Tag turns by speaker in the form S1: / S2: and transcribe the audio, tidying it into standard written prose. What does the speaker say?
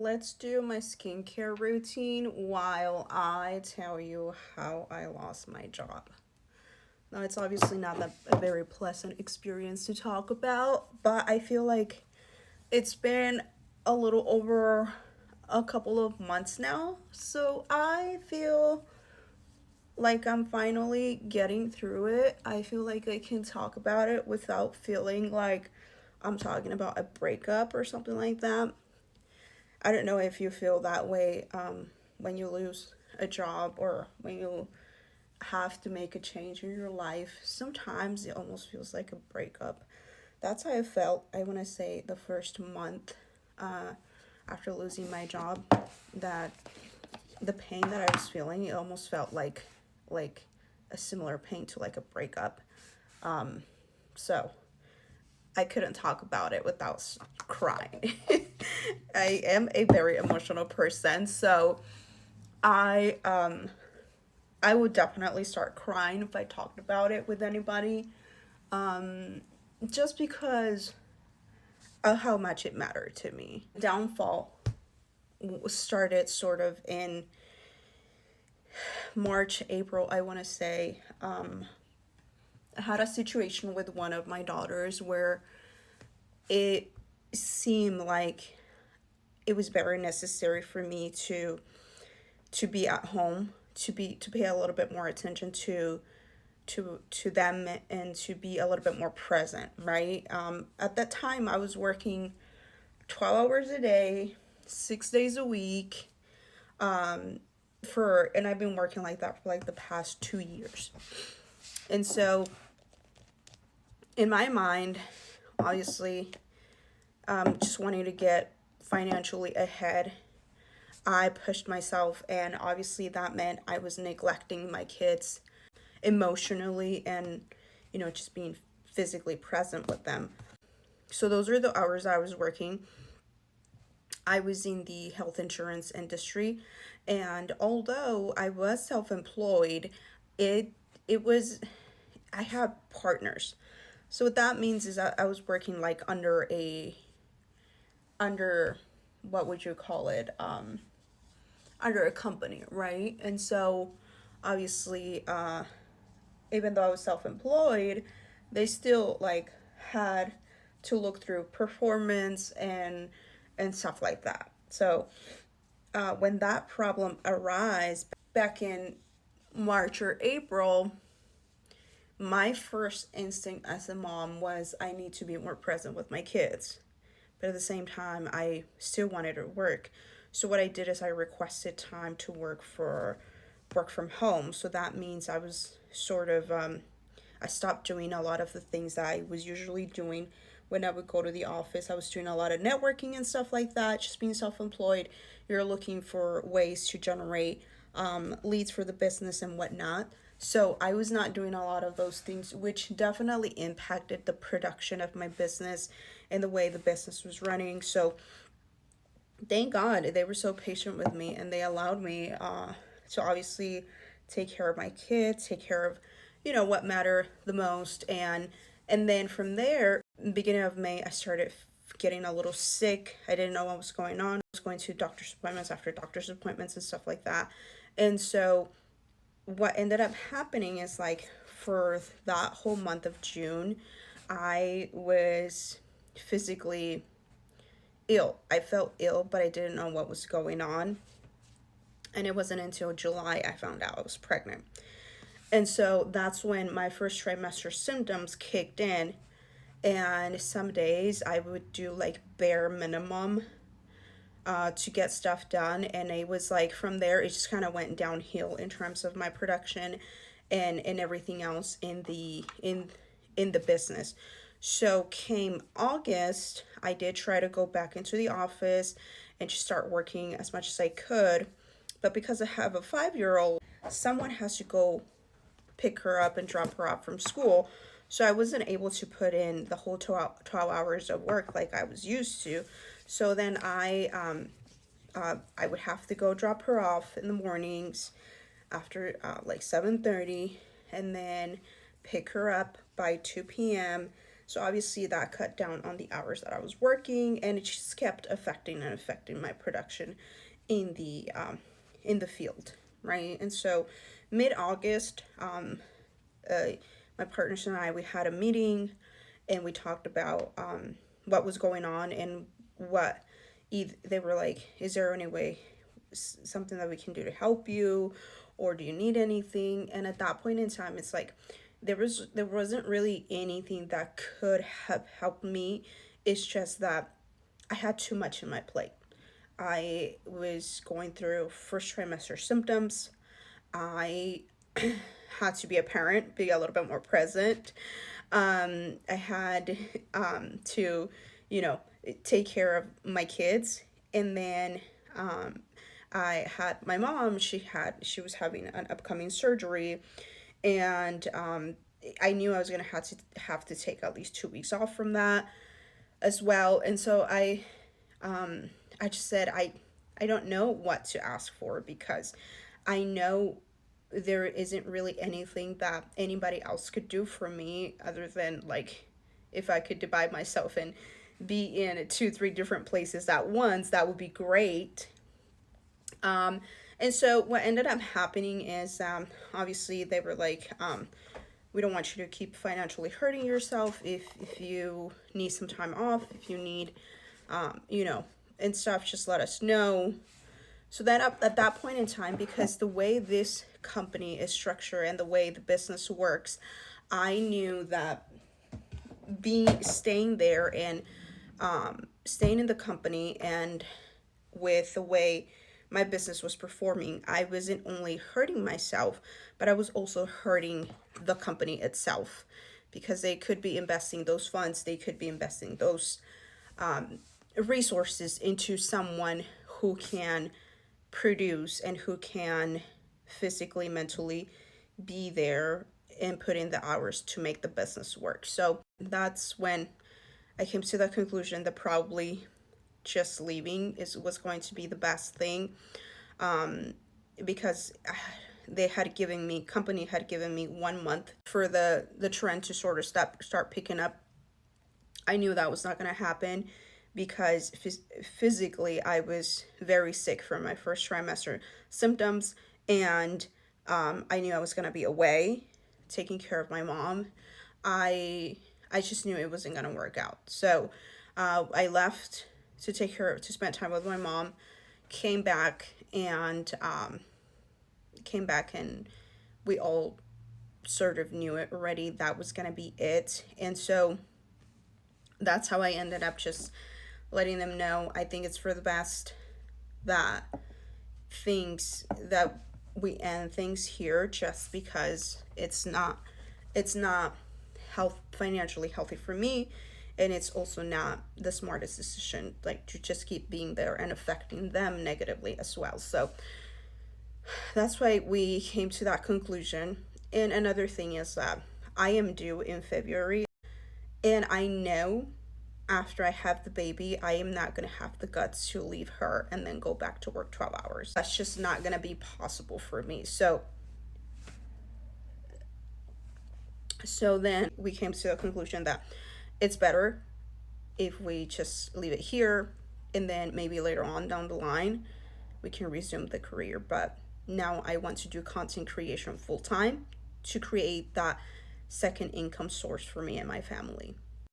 S1: Let's do my skincare routine while I tell you how I lost my job. Now, it's obviously not a very pleasant experience to talk about, but I feel like it's been a little over a couple of months now. So I feel like I'm finally getting through it. I feel like I can talk about it without feeling like I'm talking about a breakup or something like that. I don't know if you feel that way when you lose a job or when you have to make a change in your life. Sometimes it almost feels like a breakup. That's how I felt, I want to say, the first month uh, after losing my job. That the pain that I was feeling, it almost felt like a similar pain to like a breakup. So I couldn't talk about it without crying. I am a very emotional person, so I I would definitely start crying if I talked about it with anybody, just because of how much it mattered to me. Downfall started sort of in March, April, I want to say. I had a situation with one of my daughters where it seemed like it was very necessary for me to be at home, to pay a little bit more attention to them and to be a little bit more present, right? At that time I was working 12 hours a day, 6 days a week, and I've been working like that for like the past 2 years. And so in my mind, obviously, just wanting to get financially ahead, I pushed myself, and obviously that meant I was neglecting my kids emotionally and, just being physically present with them. So those are the hours I was working. I was in the health insurance industry, and although I was self-employed, it it was I had partners. So what that means is that I was working like under what would you call it? Under a company, right? And so obviously, even though I was self-employed, they still like had to look through performance and stuff like that. So when that problem arose back in March or April, my first instinct as a mom was I need to be more present with my kids. But at the same time, I still wanted to work. So what I did is I requested time to work from home. So that means I was sort of I stopped doing a lot of the things that I was usually doing when I would go to the office. I was doing a lot of networking and stuff like that. Just being self-employed, you're looking for ways to generate leads for the business and whatnot. So I was not doing a lot of those things, which definitely impacted the production of my business and the way the business was running. So thank God they were so patient with me, and they allowed me to obviously take care of my kids, take care of, what mattered the most. And then from there, beginning of May, I started getting a little sick. I didn't know what was going on. I was going to doctor's appointments after doctor's appointments and stuff like that. And so what ended up happening is like for that whole month of June, I was physically ill. I felt ill, but I didn't know what was going on. And it wasn't until July I found out I was pregnant. And so that's when my first trimester symptoms kicked in. And some days I would do like bare minimum to get stuff done. And it was like from there, it just kind of went downhill in terms of my production and everything else in the business. So came August, I did try to go back into the office and just start working as much as I could. But because I have a 5-year old, someone has to go pick her up and drop her off from school. So I wasn't able to put in the whole 12 hours of work like I was used to. So then I would have to go drop her off in the mornings after like 7:30, and then pick her up by 2 p.m. So obviously that cut down on the hours that I was working, and it just kept affecting my production in the field, right? And so mid-August, uh, my partners and I, we had a meeting, and we talked about what was going on, and what they were like, is there any way, something that we can do to help you, or do you need anything? And at that point in time, it's like there wasn't really anything that could have helped me. It's just that I had too much in my plate. I was going through first trimester symptoms. I had to be a parent, be a little bit more present. I had to, you know, take care of my kids. And then I had my mom, she was having an upcoming surgery. And I knew I was going to have to take at least 2 weeks off from that as well. And so I just said, I don't know what to ask for, because I know there isn't really anything that anybody else could do for me, other than like, if I could divide myself and be in 2, 3 different places at once, that would be great. And so what ended up happening is, obviously they were like, we don't want you to keep financially hurting yourself. If you need some time off, if you need, you know, and stuff, just let us know. So that at that point in time, because the way this company is structured and the way the business works, I knew that staying there, and staying in the company, and with the way my business was performing, I wasn't only hurting myself, but I was also hurting the company itself, because they could be investing those funds, they could be investing those resources into someone who can produce and who can physically, mentally be there and put in the hours to make the business work. So that's when I came to the conclusion that probably just leaving was going to be the best thing, because company had given me 1 month for the trend to sort of start picking up. I knew that was not going to happen, because physically I was very sick from my first trimester symptoms, and I knew I was going to be away taking care of my mom. I just knew it wasn't going to work out. So I left to spend time with my mom, came back, and we all sort of knew it already, that was going to be it. And so that's how I ended up just letting them know, I think it's for the best that we end things here, just because it's not financially healthy for me, and it's also not the smartest decision, like, to just keep being there and affecting them negatively as well. So that's why we came to that conclusion. And another thing is that I am due in February, and I know after I have the baby, I am not going to have the guts to leave her and then go back to work 12 hours. That's just not going to be possible for me. So then we came to the conclusion that it's better if we just leave it here, and then maybe later on down the line we can resume the career. But now I want to do content creation full time to create that second income source for me and my family.